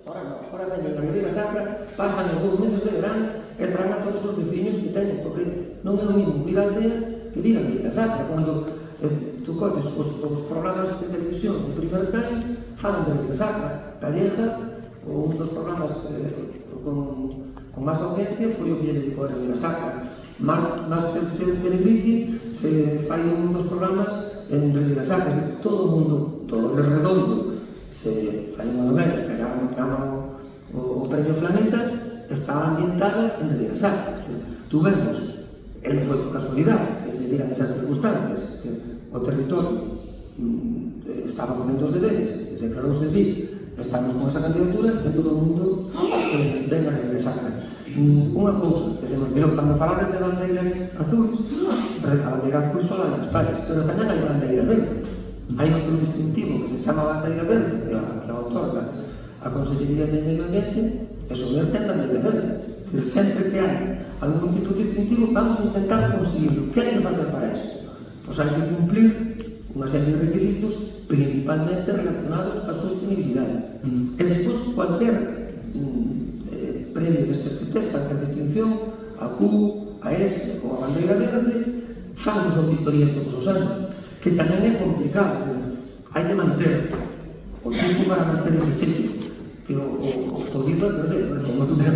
Ahora veñen a Ribeira Sacra, pasan os 2 meses de verán e traen a todos os veciños que teñen, porque non é o mismo vir a aldea que vir a Ribeira Sacra. Cando tú colles os programas de televisión de primer time, falan de Ribeira Sacra. Calleja, un dos programas con máis audiencia foi o que lle dedicou a Ribeira Sacra. Masterchef Celebrity se fai un dos programas en Ribeira Sacra. Todo o mundo, todo o redondo, se fai unha novela que ganan o Premio Planeta, está ambientada en Ribeira Sacra. Tú vemos, non foi por casualidade que se dieran esas circunstancias, que o territorio estaba con centros de deberes, declarouse vir, estamos con esa candidatura e todo o mundo ven a Ribeira Sacra. Unha cousa que se me olvidou, cando falades de bandeiras azules, a bandeira azul só hai nas playas, pero tamén hai bandeira verde. Hai outro distintivo que se chama bandeira verde, que a otorga a Consellería de Medio Ambiente, e sobre ten bandeira verde. Sempre que hai algún tipo de distintivo, vamos a intentar conseguirlo. Que hai que facer para isto? Pois hai que cumplir unha serie de requisitos principalmente relacionados á sostenibilidade. E despois, cualquier premio destes que tes, calquer distinción, a Q, a S ou a bandeira verde, fan as auditorías todos os anos, que tamén é complicado. Hai que manter o tiempo para manter ese sitio, que o dito é perder,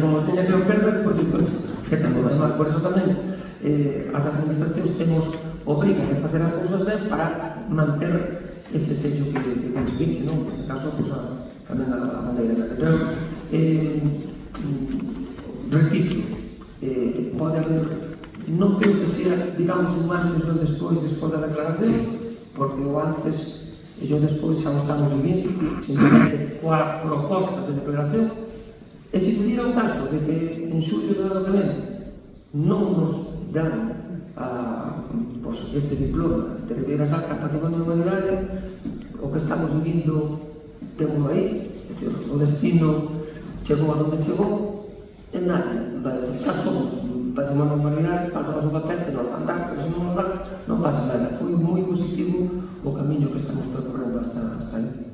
como teñas que perder, por eso tamén as administracións temos obriga de facer as cousas ben para manter ese sello que conseguiche, non? Neste caso, tamén a bandeira verde. Pero, repito, pode haber, non creo que sea, digamos, un antes e un despois da declaración, porque o antes e o despois xa o estamos vivindo, simplemente coa proposta de declaración. E se se diera o caso de que en xullo do ano que vem non nos dan ese diploma de Ribeira Sacra Patrimonio de Humanidade, o que estamos vivindo temos aí, o destino chegou a donde chegou, e nadie vai decir, xa somos Patrimonio de Humanidade, falta o noso papel que nos van dar, pero se non nos dan, non pasa nada. Foi moi positivo o camiño que estamos percorrendo hasta aí.